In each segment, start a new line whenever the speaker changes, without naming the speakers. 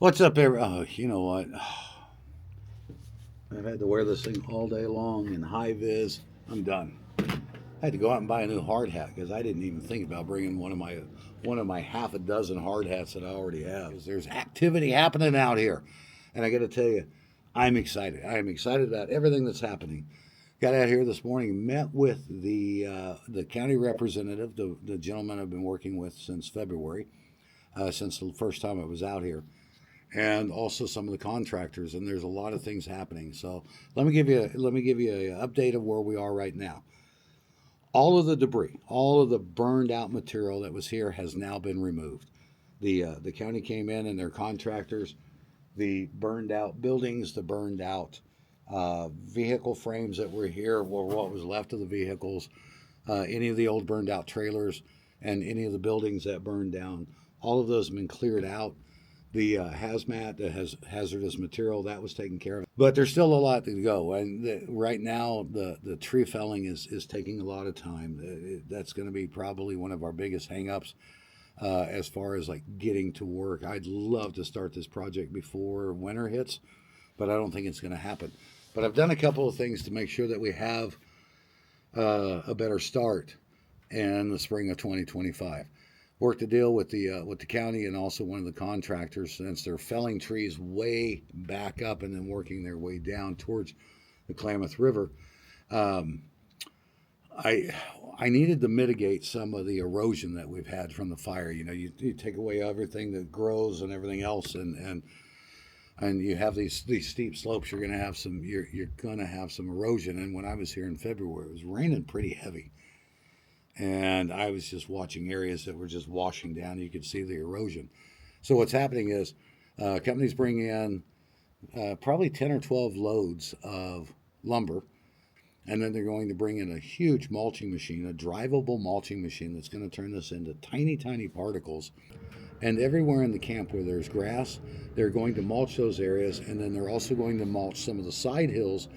What's up, everyone? Oh, you know what? I've had to wear this thing all day long in high vis. I'm done. I had to go out and buy a new hard hat because I didn't even think about bringing one of my half a dozen hard hats that I already have. 'Cause there's activity happening out here, and I got to tell you, I'm excited. I am excited about everything that's happening. Got out here this morning, met with the county representative, the gentleman I've been working with since February, since the first time I was out here, and also some of the contractors. And there's a lot of things happening. So let me give you an update of where we are right now. All of the debris, all of the burned out material that was here has now been removed. The county came in and their contractors, the burned out buildings, the burned out vehicle frames that were here, or what was left of the vehicles, any of the old burned out trailers, and any of the buildings that burned down. All of those have been cleared out. The hazmat that has hazardous material, that was taken care of, but there's still a lot to go. And right now the tree felling is taking a lot of time. That's going to be probably one of our biggest hangups as far as like getting to work. I'd love to start this project before winter hits, but I don't think it's going to happen. But I've done a couple of things to make sure that we have a better start in the spring of 2025. Worked a deal with the county and also one of the contractors, since they're felling trees way back up and then working their way down towards the Klamath River. Um, I needed to mitigate some of the erosion that we've had from the fire. You know, you take away everything that grows and everything else, and you have these steep slopes. You're gonna have some erosion. And when I was here in February, it was raining pretty heavy, and I was just watching areas that were just washing down. You could see the erosion. So what's happening is companies bring in probably 10 or 12 loads of lumber, and then they're going to bring in a huge mulching machine, a drivable mulching machine that's going to turn this into tiny, tiny particles. And everywhere in the camp where there's grass, they're going to mulch those areas, and then they're also going to mulch some of the side hills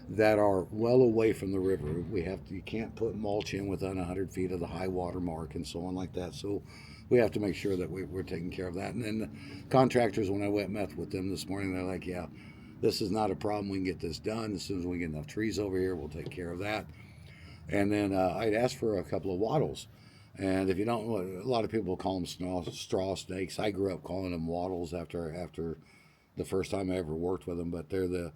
that are well away from the river. You can't put mulch in within 100 feet of the high water mark and so on like that. So we have to make sure that we're taking care of that. And then the contractors, when I went and met with them this morning, they're like, yeah, this is not a problem. We can get this done. As soon as we get enough trees over here, we'll take care of that. And then I'd asked for a couple of wattles. And if you don't know, a lot of people call them straw snakes. I grew up calling them wattles after the first time I ever worked with them. But they're the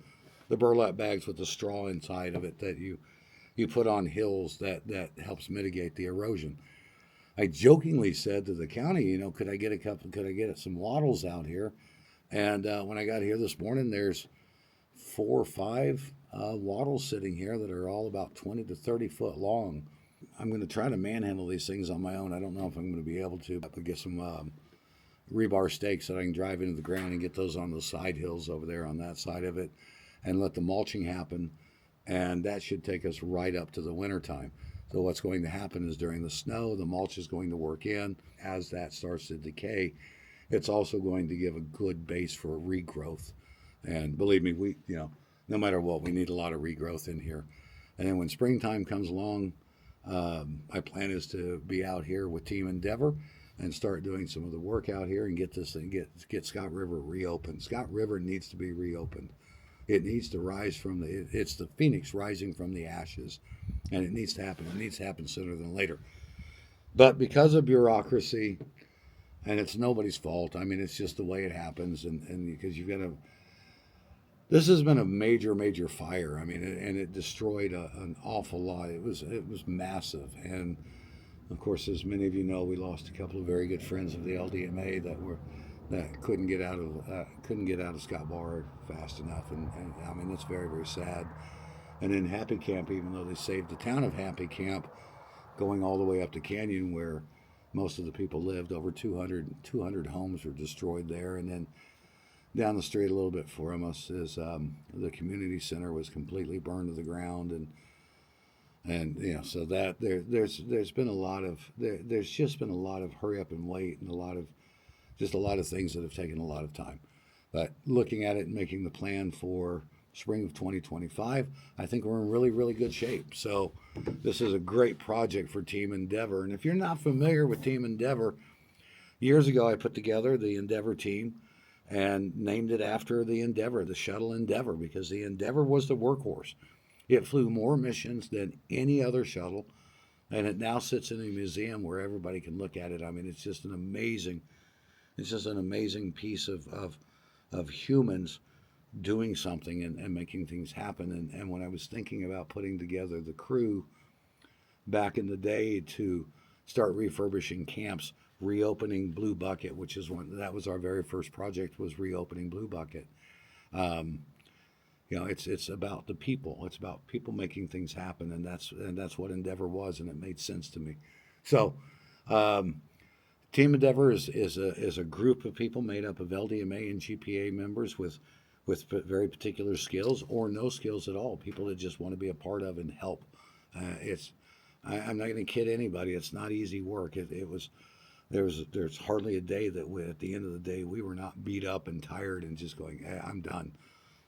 burlap bags with the straw inside of it that you put on hills that helps mitigate the erosion. I jokingly said to the county, could I get some wattles out here? And when I got here this morning, there's 4 or 5 wattles sitting here that are all about 20 to 30 foot long. I'm going to try to manhandle these things on my own. I don't know if I'm going to be able to, but get some rebar stakes that I can drive into the ground and get those on the side hills over there on that side of it, and let the mulching happen. And that should take us right up to the winter time. So what's going to happen is during the snow, the mulch is going to work in. As that starts to decay, it's also going to give a good base for regrowth. And believe me, no matter what, we need a lot of regrowth in here. And then when springtime comes along, my plan is to be out here with Team Endeavor and start doing some of the work out here and get this thing, get Scott River reopened. Scott River needs to be reopened. It needs to rise it's the phoenix rising from the ashes, and it needs to happen. It needs to happen sooner than later. But because of bureaucracy, and it's nobody's fault, I mean, it's just the way it happens, and because this has been a major, major fire. I mean, and it destroyed an awful lot. It was massive, and of course, as many of you know, we lost a couple of very good friends of the LDMA that couldn't get out of Scott Bar fast enough, and I mean, it's very, very sad. And in Happy Camp, even though they saved the town of Happy Camp, going all the way up to Canyon where most of the people lived, over 200 homes were destroyed there. And then down the street a little bit from us is the community center was completely burned to the ground, and so that there's been a lot of there's just been a lot of hurry up and wait, and a lot of things that have taken a lot of time. But looking at it and making the plan for spring of 2025, I think we're in really, really good shape. So this is a great project for Team Endeavor. And if you're not familiar with Team Endeavor, years ago I put together the Endeavor team and named it after the Endeavour, the shuttle Endeavour, because the Endeavour was the workhorse. It flew more missions than any other shuttle, and it now sits in a museum where everybody can look at it. I mean, it's just an amazing piece of humans doing something and making things happen. And when I was thinking about putting together the crew back in the day to start refurbishing camps, reopening Blue Bucket, which is that was our very first project, was reopening Blue Bucket. Um, it's about the people. It's about people making things happen, and that's what Endeavour was, and it made sense to me. So, um, Team Endeavour is a group of people made up of LDMA and GPA members with very particular skills or no skills at all. People that just want to be a part of and help. I'm not going to kid anybody. It's not easy work. It was there's hardly a day that at the end of the day we were not beat up and tired and just going, hey, I'm done.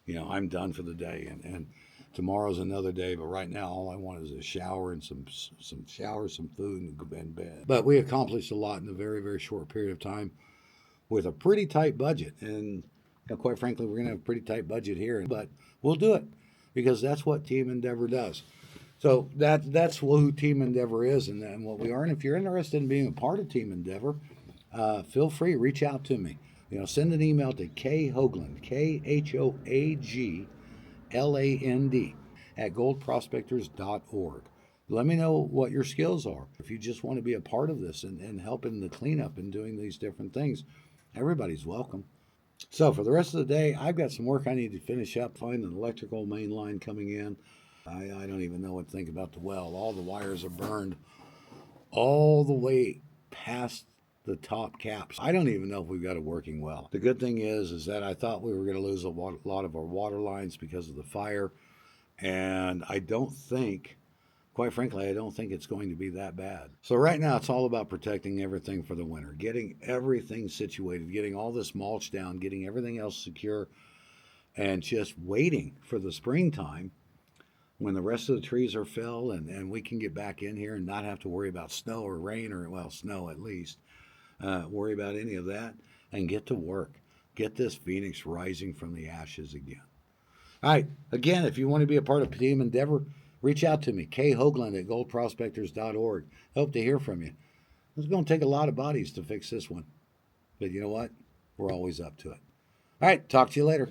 I'm done for the day, and tomorrow's another day. But right now, all I want is a shower and some showers, some food, and go to bed. But we accomplished a lot in a very, very short period of time with a pretty tight budget. And quite frankly, we're going to have a pretty tight budget here, but we'll do it because that's what Team Endeavour does. So that's who Team Endeavour is and what we are. And if you're interested in being a part of Team Endeavour, feel free, reach out to me. Send an email to Hoagland, KHOAGLAND, at goldprospectors.org. Let me know what your skills are. If you just want to be a part of this and help in the cleanup and doing these different things, everybody's welcome. So for the rest of the day, I've got some work I need to finish up, find an electrical main line coming in. I don't even know what to think about the well. All the wires are burned all the way past the top caps. I don't even know if we've got a working well. The good thing is that I thought we were going to lose a lot of our water lines because of the fire, and quite frankly, I don't think it's going to be that bad. So right now, it's all about protecting everything for the winter, getting everything situated, getting all this mulch down, getting everything else secure, and just waiting for the springtime when the rest of the trees are felled and we can get back in here and not have to worry about snow or rain, or, well, snow at least, worry about any of that, and get to work. Get this phoenix rising from the ashes again. All right, again, if you want to be a part of Team Endeavour, reach out to me, Hoagland at goldprospectors.org. Hope to hear from you. It's going to take a lot of bodies to fix this one. But you know what? We're always up to it. All right, talk to you later.